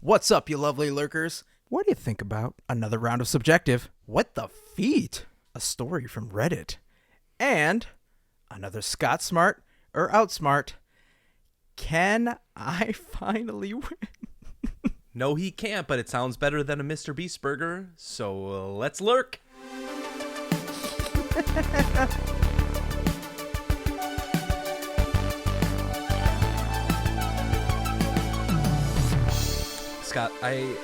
What's up, you lovely lurkers? What do you think about another round of Subjective? What the feet? A story from Reddit. And another Scott Smart or Outsmart. Can I finally win? No, he can't, but it sounds better than a Mr. Beast burger, so let's lurk. Scott, I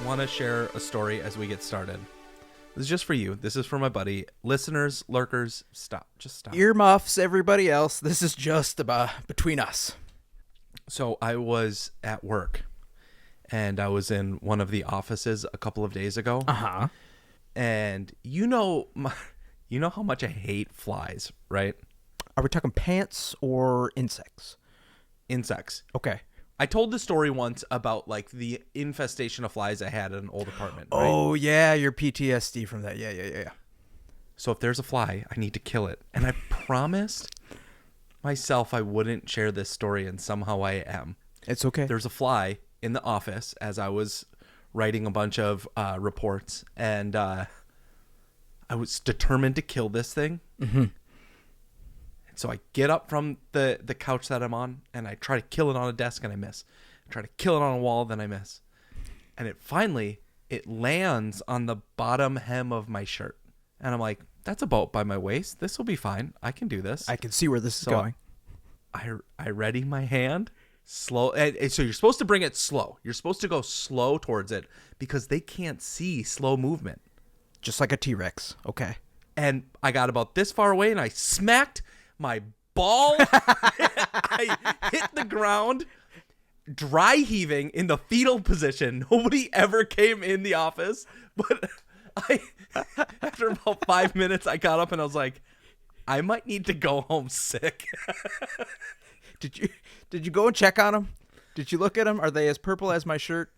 want to share a story as we get started. This is just for you. This is for my buddy. Listeners, lurkers, stop. Just stop. Earmuffs, everybody else. This is just about between us. So I was at work, and I was in one of the offices a couple of days ago. Uh-huh. And you know how much I hate flies, right? Are we talking pants or insects? Insects. Okay. I told the story once about like the infestation of flies I had in an old apartment. Right? Oh, yeah, your PTSD from that. Yeah. So if there's a fly, I need to kill it. And I promised myself I wouldn't share this story, and somehow I am. It's okay. There's a fly in the office as I was writing a bunch of reports, and I was determined to kill this thing. Mm-hmm. So I get up from the couch that I'm on, and I try to kill it on a desk, and I miss. I try to kill it on a wall, then I miss. And it lands on the bottom hem of my shirt. And I'm like, that's about by my waist. This will be fine. I can do this. I can see where this is going. I ready my hand. Slow. And so you're supposed to bring it slow. You're supposed to go slow towards it because they can't see slow movement. Just like a T-Rex. Okay. And I got about this far away, and I smacked my ball. I hit the ground, dry heaving in the fetal position. Nobody ever came in the office, but after about 5 minutes, I got up and I was like, I might need to go home sick. Did you go and check on them? Did you look at them? Are they as purple as my shirt?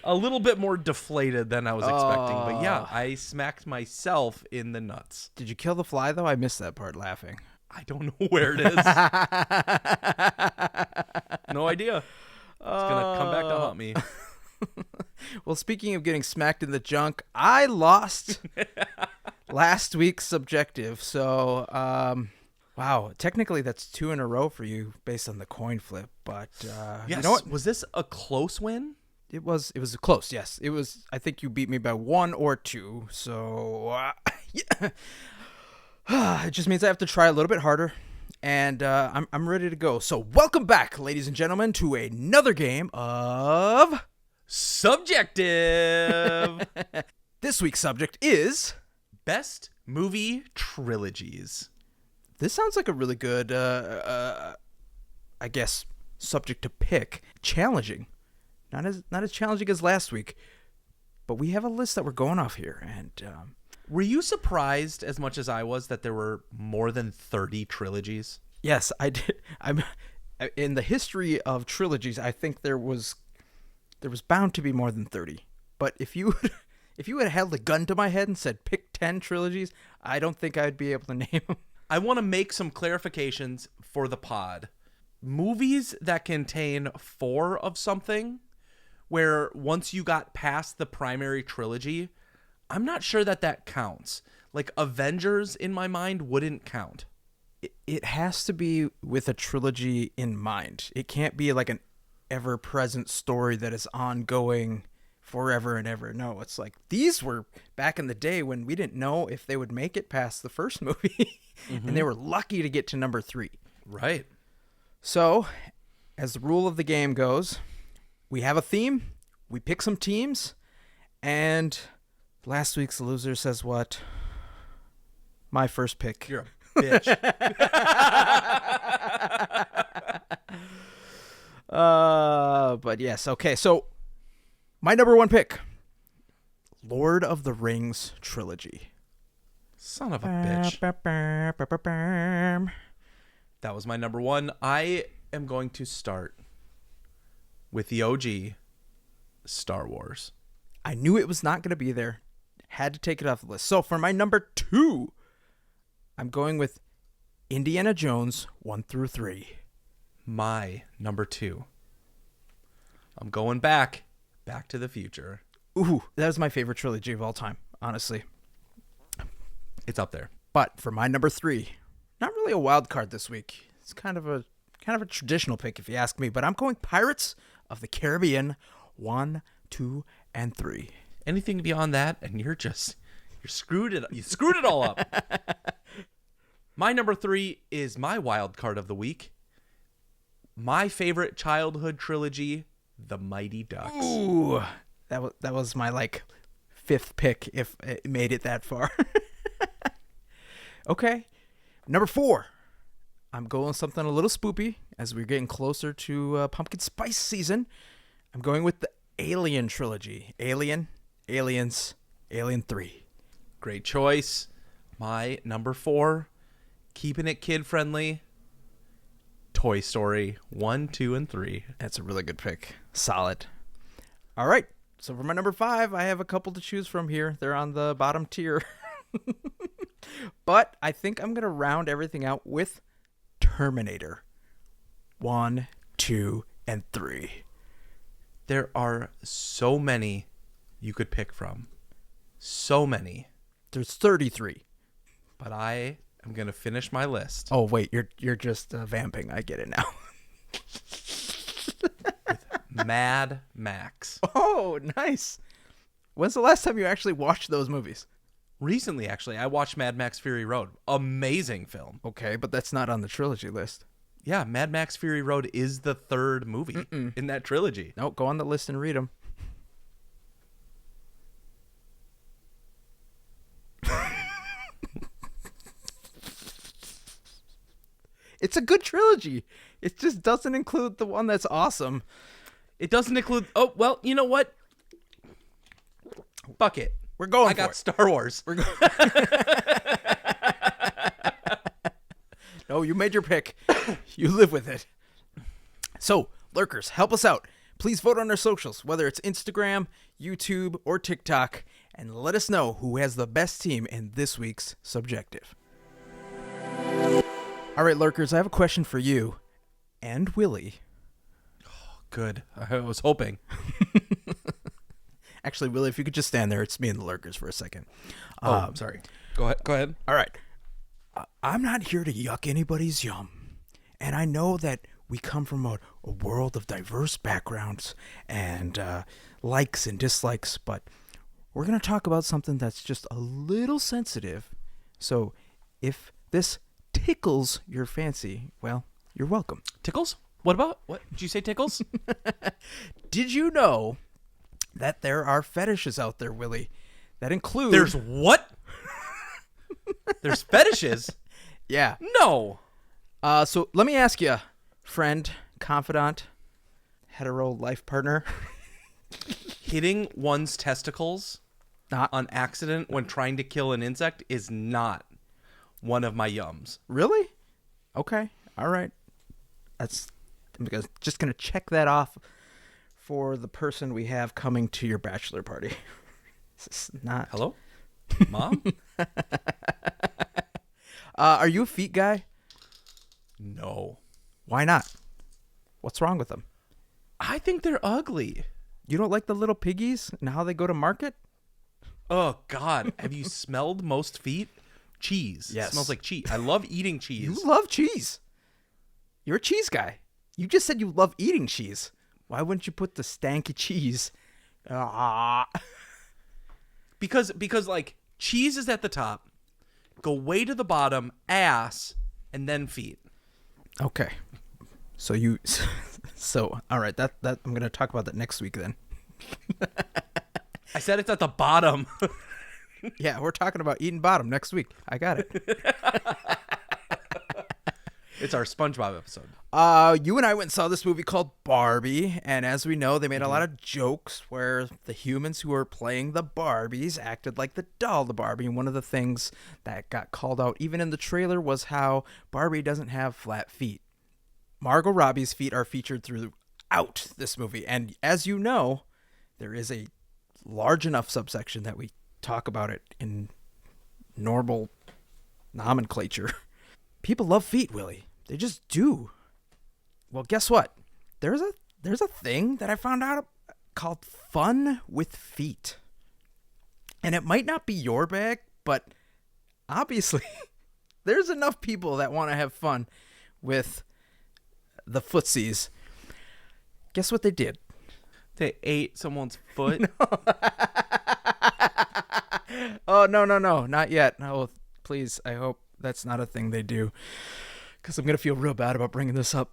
A little bit more deflated than I was expecting, but yeah, I smacked myself in the nuts. Did you kill the fly, though? I missed that part laughing. I don't know where it is. No idea. It's going to come back to haunt me. Well, speaking of getting smacked in the junk, I lost last week's Subjective. So, wow, technically that's 2 in a row for you based on the coin flip. But yes. You know what? Was this a close win? It was close, yes. It was. I think you beat me by 1 or 2. So, yeah. It just means I have to try a little bit harder. And I'm ready to go. So welcome back, ladies and gentlemen, to another game of Subjective. This week's subject is Best Movie Trilogies. This sounds like a really good, I guess, subject to pick. Challenging. Not as challenging as last week, but we have a list that we're going off here. And were you surprised as much as I was that there were more than 30 trilogies? Yes, I did. I'm in the history of trilogies. I think there was bound to be more than 30. But if you had held a gun to my head and said pick 10 trilogies, I don't think I'd be able to name them. I want to make some clarifications for the pod. Movies that contain 4 of something, where once you got past the primary trilogy, I'm not sure that counts. Like Avengers, in my mind, wouldn't count. It has to be with a trilogy in mind. It can't be like an ever-present story that is ongoing forever and ever. No, it's like these were back in the day when we didn't know if they would make it past the first movie. Mm-hmm. And they were lucky to get to number 3. Right. So, as the rule of the game goes, we have a theme, we pick some teams, and last week's loser says what? My first pick. You're a bitch. But yes, okay, so my number 1 pick, Lord of the Rings trilogy. Son of a bitch. That was my number 1. I am going to start with the OG Star Wars. I knew it was not going to be there. Had to take it off the list. So for my number 2, I'm going with Indiana Jones 1 through 3. My number 2 I'm going back to the future. Ooh, that was my favorite trilogy of all time, honestly. It's up there. But for my number 3, not really a wild card this week. It's kind of a traditional pick if you ask me, but I'm going Pirates of the Caribbean 1, 2, and 3. Anything beyond that, and you screwed it. You screwed it all up. My number 3 is my wild card of the week. My favorite childhood trilogy, The Mighty Ducks. Ooh, that was my 5th pick if it made it that far. Okay, number 4. I'm going something a little spoopy as we're getting closer to pumpkin spice season. I'm going with the Alien trilogy. Alien, Aliens, Alien 3. Great choice. My number 4, keeping it kid friendly. Toy Story 1, 2, and 3. That's a really good pick. Solid. All right. So for my number 5, I have a couple to choose from here. They're on the bottom tier. But I think I'm going to round everything out with Terminator 1, 2, and 3. There are so many you could pick from. So many. There's 33. But I am going to finish my list. Oh, wait. You're just vamping. I get it now. Mad Max. Oh, nice. When's the last time you actually watched those movies? Recently, actually, I watched Mad Max Fury Road. Amazing film. Okay, but that's not on the trilogy list. Yeah, Mad Max Fury Road is the 3rd movie in that trilogy. No, go on the list and read them. It's a good trilogy. It just doesn't include the one that's awesome. It doesn't include... Oh, well, you know what? Fuck it. We're going I for got it. Star Wars. We're going. No, you made your pick. You live with it. So, Lurkers, help us out. Please vote on our socials, whether it's Instagram, YouTube, or TikTok, and let us know who has the best team in this week's Subjective. All right, Lurkers, I have a question for you and Willy. Good. I was hoping. Actually, Willy, if you could just stand there, it's me and the Lurkers for a second. Sorry. Go ahead. All right. I'm not here to yuck anybody's yum. And I know that we come from a world of diverse backgrounds and likes and dislikes, but we're going to talk about something that's just a little sensitive. So if this tickles your fancy, well, you're welcome. Tickles? What did you say, tickles? Did you know that there are fetishes out there, Willy, that include... There's what? There's fetishes? Yeah. No. So let me ask you, friend, confidant, hetero life partner. Hitting one's testicles Not on accident when trying to kill an insect is not one of my yums. really? Okay. All right. I'm just gonna check that off for the person we have coming to your bachelor party. This is not. Hello? Mom? Are you a feet guy? No. Why not? What's wrong with them? I think they're ugly. You don't like the little piggies and how they go to market? Oh, God. Have you smelled most feet? Cheese. Yes. It smells like cheese. I love eating cheese. You love cheese. You're a cheese guy. You just said you love eating cheese. Why wouldn't you put the stanky cheese? Because like cheese is at the top, go way to the bottom, ass, and then feet. Okay. So all right, that I'm going to talk about that next week then. I said it's at the bottom. Yeah, we're talking about eating bottom next week. I got it. It's our SpongeBob episode. You and I went and saw this movie called Barbie, and as we know, they made a lot of jokes where the humans who were playing the Barbies acted like the doll, the Barbie. And one of the things that got called out, even in the trailer, was how Barbie doesn't have flat feet. Margot Robbie's feet are featured throughout this movie, and as you know, there is a large enough subsection that we talk about it in normal nomenclature. People love feet, Willy. They just do. Well, guess what? There's a there's a thing that I found out called fun with feet. And it might not be your bag, but obviously there's enough people that want to have fun with the footsies. Guess what they did? They ate someone's foot. Oh, no, not yet. No, please, I hope that's not a thing they do, because I'm going to feel real bad about bringing this up.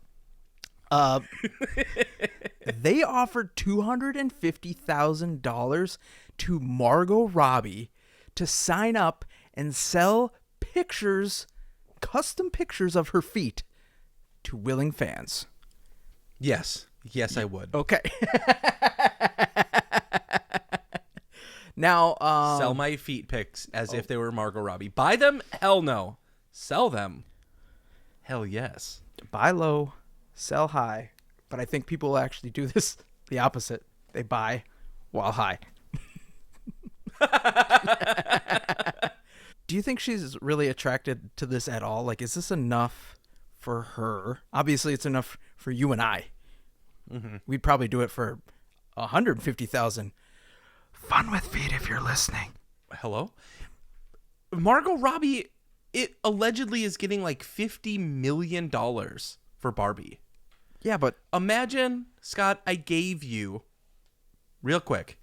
They offered $250,000 to Margot Robbie to sign up and sell pictures, custom pictures of her feet to willing fans. Yes, I would. Okay. Now, sell my feet pics as if they were Margot Robbie. Buy them? Hell no. Sell them? Hell yes. Buy low, sell high. But I think people actually do this the opposite. They buy while high. Do you think she's really attracted to this at all? Like, is this enough for her? Obviously, it's enough for you and I. Mm-hmm. We'd probably do it for $150,000. Fun with feet if you're listening. Hello? Margot Robbie, it allegedly is getting like $50 million for Barbie. Yeah, but imagine, Scott, I gave you, real quick,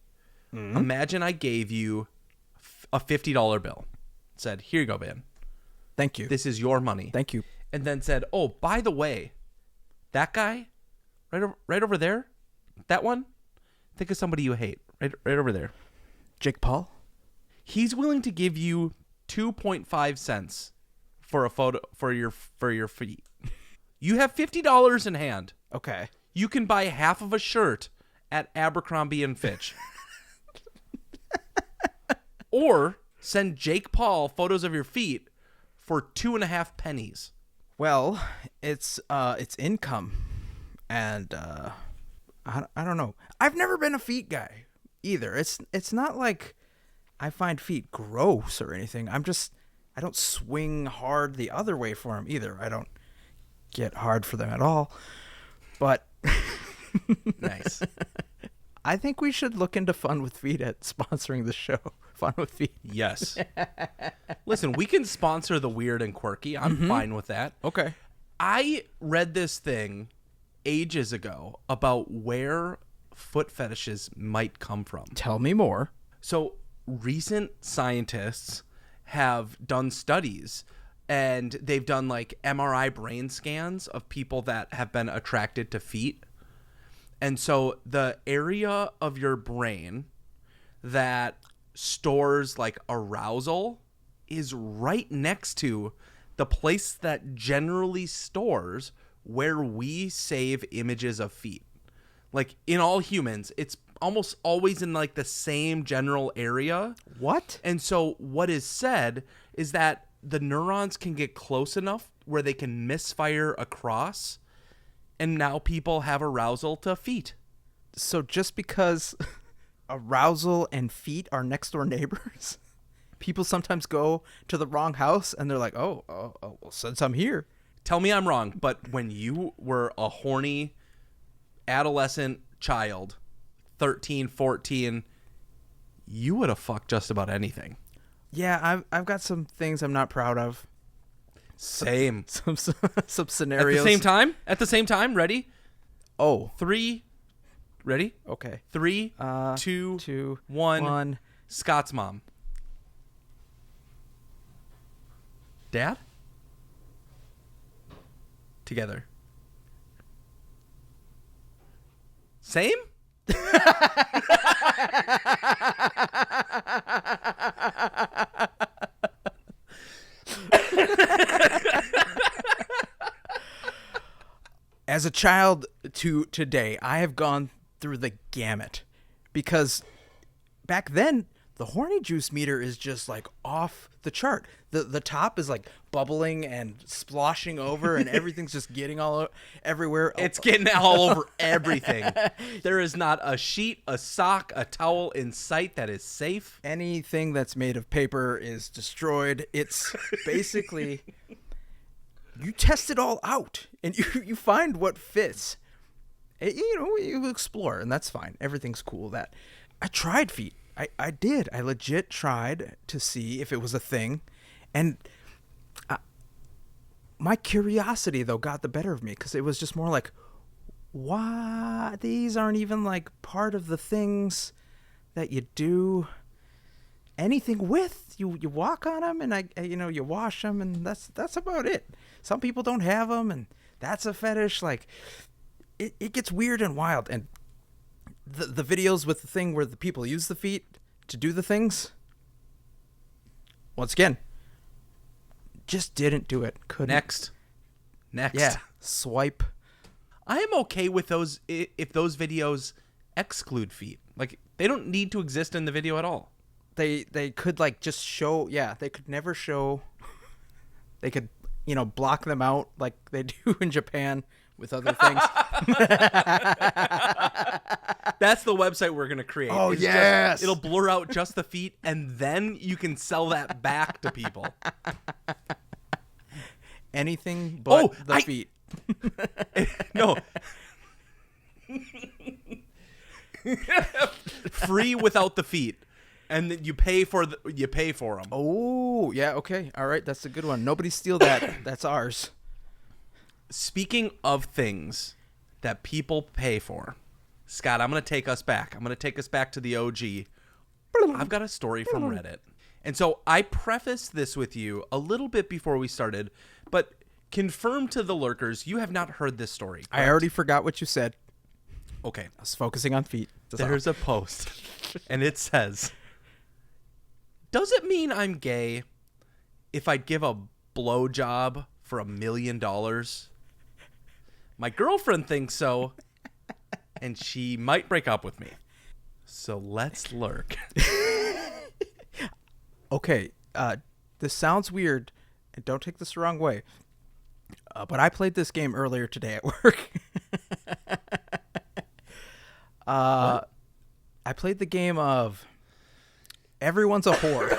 imagine I gave you a $50 bill. Said, here you go, man. Thank you. This is your money. Thank you. And then said, oh, by the way, that guy right over there, that one, think of somebody you hate. Right over there. Jake Paul? He's willing to give you 2.5 cents for a photo for your feet. You have $50 in hand. Okay. You can buy half of a shirt at Abercrombie and Fitch. Or send Jake Paul photos of your feet for 2.5 pennies. Well, it's income, and I don't know. I've never been a feet guy either. It's not like I find feet gross or anything. I don't swing hard the other way for them either. I don't get hard for them at all. But nice. I think we should look into Fun with Feet at sponsoring the show. Fun with Feet. Yes. Listen, we can sponsor the weird and quirky. I'm fine with that. Okay. I read this thing ages ago about where foot fetishes might come from. Tell me more. So recent scientists have done studies, and they've done like MRI brain scans of people that have been attracted to feet. And so the area of your brain that stores like arousal is right next to the place that generally stores where we save images of feet. Like in all humans, it's almost always in like the same general area. What? And so what is said is that the neurons can get close enough where they can misfire across, and now people have arousal to feet. So just because arousal and feet are next door neighbors, people sometimes go to the wrong house and they're like, oh, well, since I'm here. Tell me I'm wrong, but when you were a horny adolescent child, 13, 14, you would have fucked just about anything. Yeah, I've got some things I'm not proud of. Same. Some scenarios. At the same time, ready? Oh. 3, ready? Okay. 3, 2, 1. Scott's mom. Dad? Together. Same? As a child to today, I have gone through the gamut, because back then the horny juice meter is just like off the chart. The top is like bubbling and sploshing over, and everything's just getting everywhere. It's getting all over everything. There is not a sheet, a sock, a towel in sight that is safe. Anything that's made of paper is destroyed. It's basically, you test it all out and you find what fits. You explore, and that's fine. Everything's cool. That I tried feet. I did. I legit tried to see if it was a thing, and my curiosity though got the better of me because it was just more like, why these aren't even like part of the things that you do anything with. You walk on them, and you wash them, and that's about it. Some people don't have them, and that's a fetish. Like it gets weird and wild, and the videos with the thing where the people use the feet to do the things, once again, just didn't do it. Couldn't. Next. Yeah, swipe. I am okay with those if those videos exclude feet. Like, they don't need to exist in the video at all. They could like just show. Yeah, they could never show. They could block them out like they do in Japan with other things. That's the website we're going to create. Oh, yes. It'll blur out just the feet, and then you can sell that back to people. Anything but the feet. No. Free without the feet. And then you pay for them. Oh, yeah, okay. All right, that's a good one. Nobody steal that. That's ours. Speaking of things that people pay for, Scott, I'm going to take us back. I'm going to take us back to the OG. I've got a story from Reddit. And so I prefaced this with you a little bit before we started, but confirm to the lurkers, you have not heard this story. Correct? I already forgot what you said. Okay. I was focusing on feet. There's a post, and it says, does it mean I'm gay if I give a blowjob for $1 million? My girlfriend thinks so, and she might break up with me. So let's lurk. Okay, this sounds weird, and don't take this the wrong way, but I played this game earlier today at work. I played the game of Everyone's a Whore.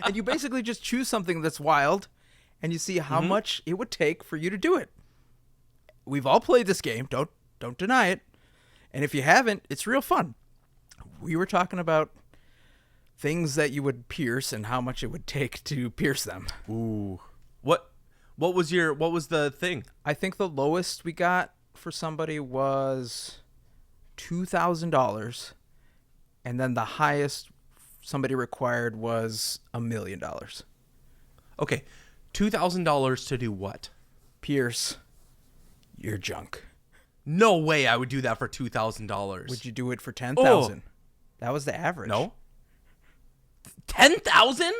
And you basically just choose something that's wild, and you see how much it would take for you to do it. We've all played this game. Don't deny it. And if you haven't, it's real fun. We were talking about things that you would pierce and how much it would take to pierce them. Ooh. What was the thing? I think the lowest we got for somebody was $2,000, and then the highest somebody required was $1 million. Okay, $2,000 to do what? Pierce your junk. No way I would do that for $2,000. Would you do it for $10,000? That was the average. No. 10,000?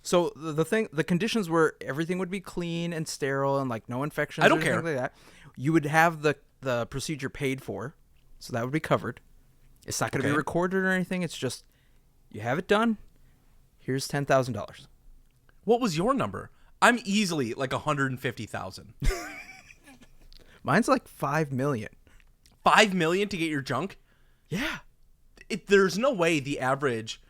So the conditions were everything would be clean and sterile and like no infections. I don't or anything care. like that. You would have the procedure paid for, so that would be covered. It's not going to be recorded or anything. It's just you have it done. Here's $10,000. What was your number? I'm easily like 150,000. Mine's like 5 million. 5 million to get your junk? Yeah. There's no way the average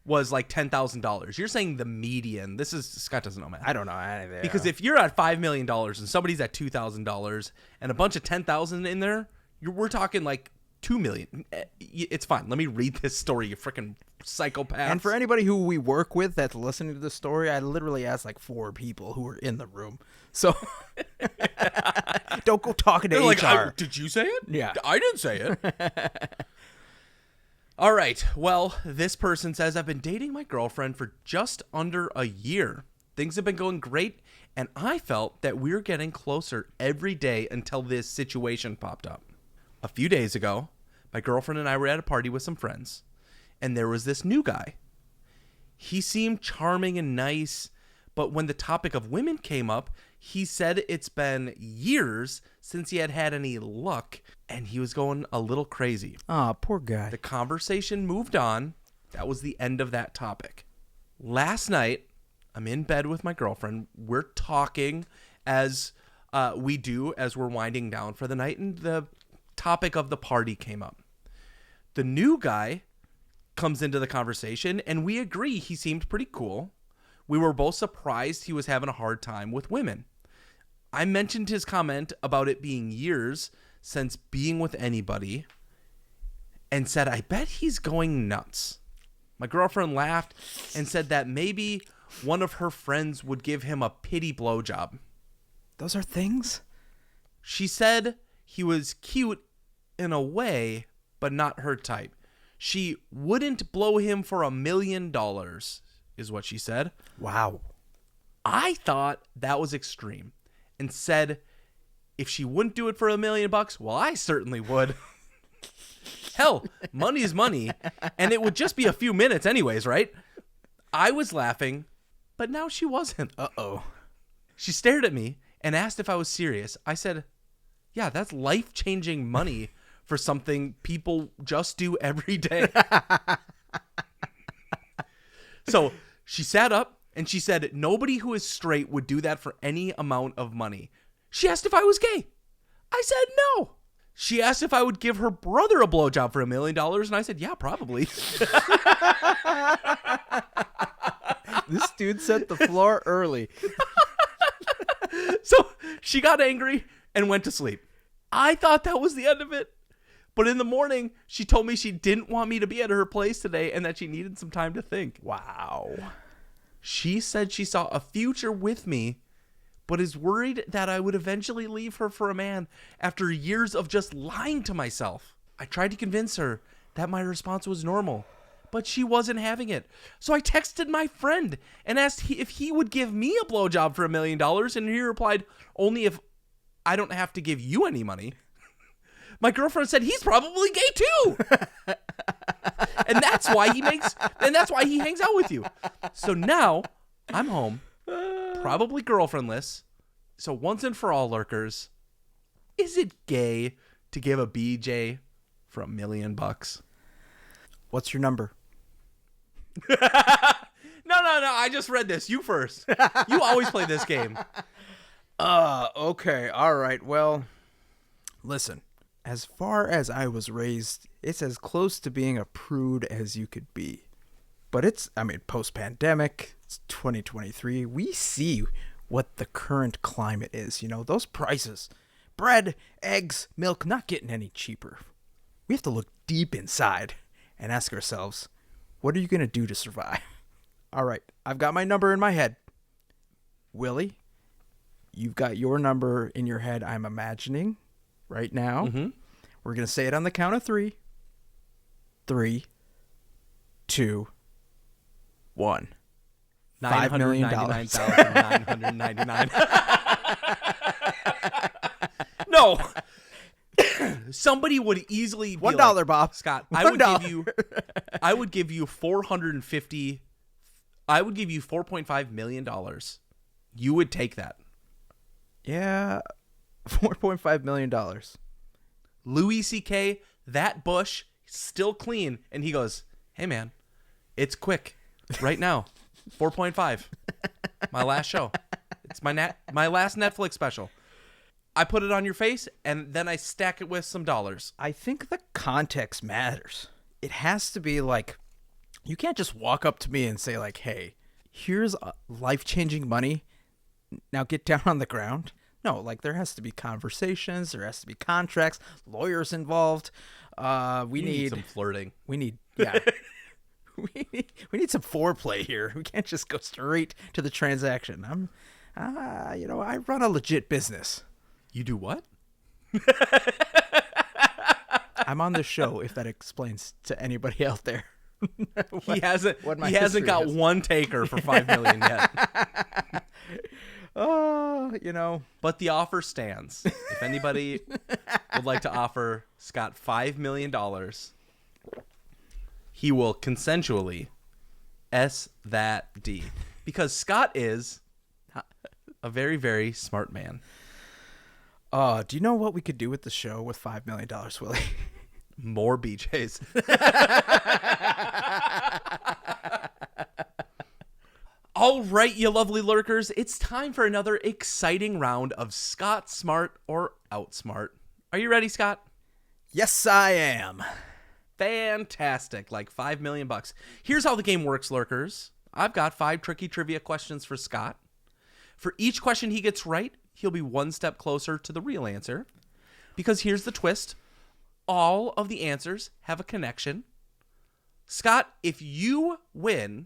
was like $10,000. You're saying the median. Scott doesn't know math. I don't know anything. Because if you're at $5 million and somebody's at $2,000 and a bunch of 10,000 in there, we're talking like 2 million. It's fine. Let me read this story, you freaking psychopath. And for anybody who we work with that's listening to the story, I literally asked like 4 people who were in the room. So don't go talking to HR. Did you say it? Yeah. I didn't say it. All right. Well, this person says, I've been dating my girlfriend for just under a year. Things have been going great, and I felt that we were getting closer every day until this situation popped up. A few days ago, my girlfriend and I were at a party with some friends, and there was this new guy. He seemed charming and nice, but when the topic of women came up, he said it's been years since he had had any luck, and he was going a little crazy. Aw, poor guy. The conversation moved on. That was the end of that topic. Last night, I'm in bed with my girlfriend. We're talking as we do as we're winding down for the night, and the topic of the party came up. The new guy comes into the conversation, and we agree he seemed pretty cool. We were both surprised he was having a hard time with women. I mentioned his comment about it being years since being with anybody and said, I bet he's going nuts. My girlfriend laughed and said that maybe one of her friends would give him a pity blowjob. Those are things? She said he was cute in a way, but not her type. She wouldn't blow him for $1 million, is what she said. Wow. I thought that was extreme and said if she wouldn't do it for $1 million, well, I certainly would. Hell, money is money, and it would just be a few minutes anyways, right? I was laughing, but now she wasn't. Uh-oh. She stared at me and asked if I was serious. I said, yeah, that's life-changing money for something people just do every day. So she sat up and she said, nobody who is straight would do that for any amount of money. She asked if I was gay. I said no. She asked if I would give her brother a blowjob for $1 million, and I said, yeah, probably. This dude set the floor early. So she got angry and went to sleep. I thought that was the end of it. But in the morning, she told me she didn't want me to be at her place today and that she needed some time to think. Wow. She said she saw a future with me, but is worried that I would eventually leave her for a man after years of just lying to myself. I tried to convince her that my response was normal, but she wasn't having it. So I texted my friend and asked if he would give me a blowjob for $1 million, and he replied, only if I don't have to give you any money. My girlfriend said he's probably gay too. And that's why he hangs out with you. So now I'm home, probably girlfriendless. So once and for all, lurkers, is it gay to give a BJ for $1 million? What's your number? No. I just read this. You first. You always play this game. Okay. All right. Well, listen. As far as I was raised, it's as close to being a prude as you could be. But post-pandemic, it's 2023. We see what the current climate is. You know, those prices. Bread, eggs, milk, not getting any cheaper. We have to look deep inside and ask ourselves, what are you going to do to survive? All right, I've got my number in my head. Willy, you've got your number in your head, I'm imagining, right now. Mm-hmm. We're going to say it on the count of 3. 3, 2, 1. $599,999. No. Somebody would easily be $1, like, Bob. Scott, $1. I would give you $4.5 million. You would take that. Yeah, $4.5 million. Louis C.K., that bush, still clean. And he goes, hey, man, it's quick. Right now. 4.5. My last show. It's my last Netflix special. I put it on your face, and then I stack it with some dollars. I think the context matters. It has to be like, you can't just walk up to me and say like, hey, here's life-changing money. Now get down on the ground. No, like there has to be conversations. There has to be contracts, lawyers involved. We need some flirting. We need we need some foreplay here. We can't just go straight to the transaction. I run a legit business. You do what? I'm on the show, if that explains to anybody out there. He hasn't got one taker for $5 million yet. But the offer stands. If anybody would like to offer Scott $5 million, he will consensually S that D. Because Scott is a very, very smart man. Do you know what we could do with the show with $5 million, Willy? More BJs. All right, you lovely lurkers. It's time for another exciting round of Scott Smart or Outsmart. Are you ready, Scott? Yes, I am. Fantastic. Like $5 million. Here's how the game works, lurkers. I've got 5 tricky trivia questions for Scott. For each question he gets right, he'll be one step closer to the real answer. Because here's the twist. All of the answers have a connection. Scott, if you win...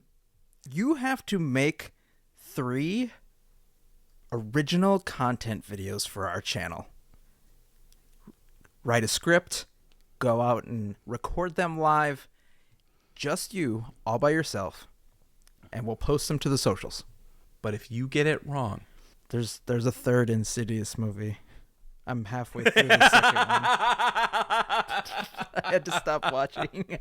You have to make 3 original content videos for our channel. Write a script, go out and record them live, just you, all by yourself, and we'll post them to the socials. But if you get it wrong... There's a third Insidious movie. I'm halfway through the second one. I had to stop watching.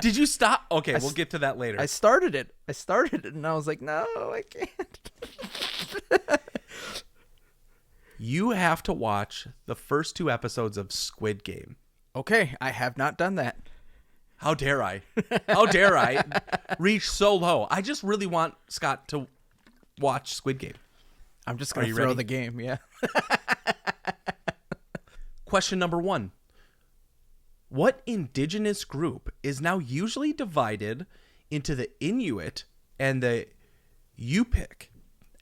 Did you stop? Okay, we'll get to that later. I started it, and I was like, no, I can't. You have to watch the first 2 episodes of Squid Game. Okay, I have not done that. How dare I? How dare I reach so low? I just really want Scott to watch Squid Game. I'm just going to throw the game, yeah. Question number 1. What indigenous group is now usually divided into the Inuit and the Yupik,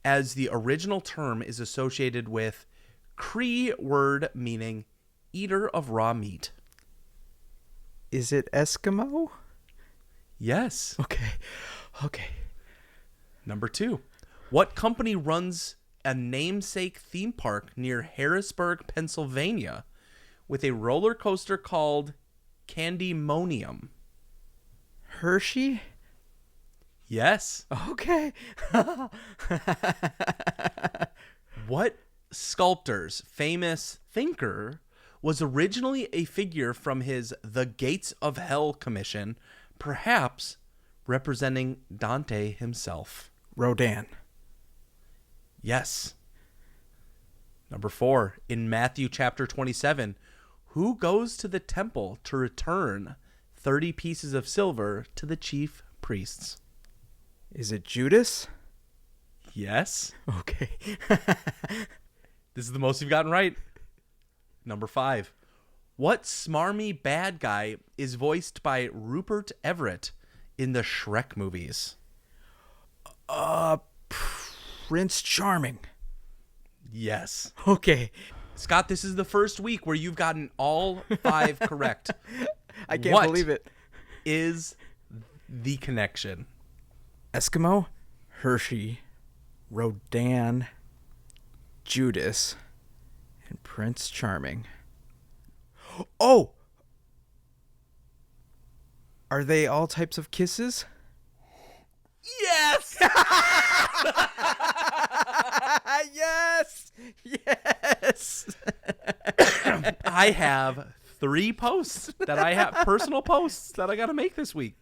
as the original term is associated with Cree word meaning eater of raw meat? Is it Eskimo? Yes. Okay. Number 2. What company runs a namesake theme park near Harrisburg, Pennsylvania, with a roller coaster called Candymonium? Hershey? Yes. Okay. What sculptor's famous thinker was originally a figure from his The Gates of Hell commission, perhaps representing Dante himself? Rodin. Yes. Number 4, in Matthew chapter 27, who goes to the temple to return 30 pieces of silver to the chief priests? Is it Judas? Yes. Okay. This is the most you've gotten right. Number 5, what smarmy bad guy is voiced by Rupert Everett in the Shrek movies? Prince Charming. Yes. Okay. Scott, this is the first week where you've gotten all 5 correct. I can't believe it. Is the connection? Eskimo, Hershey, Rodin, Judas, and Prince Charming. Oh! Are they all types of kisses? Yes! Yes! Yes! I have 3 posts that I have, personal posts that I got to make this week.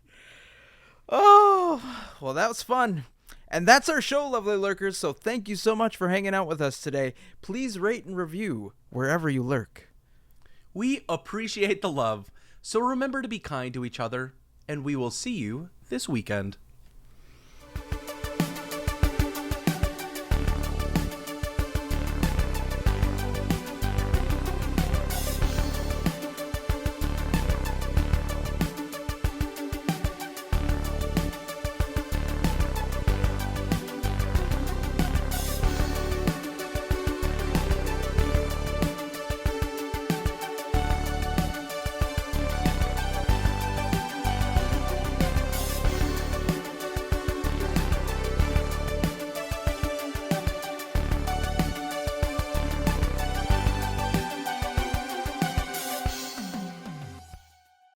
Oh, well, that was fun. And that's our show, lovely lurkers. So thank you so much for hanging out with us today. Please rate and review wherever you lurk. We appreciate the love, so remember to be kind to each other, and we will see you this weekend.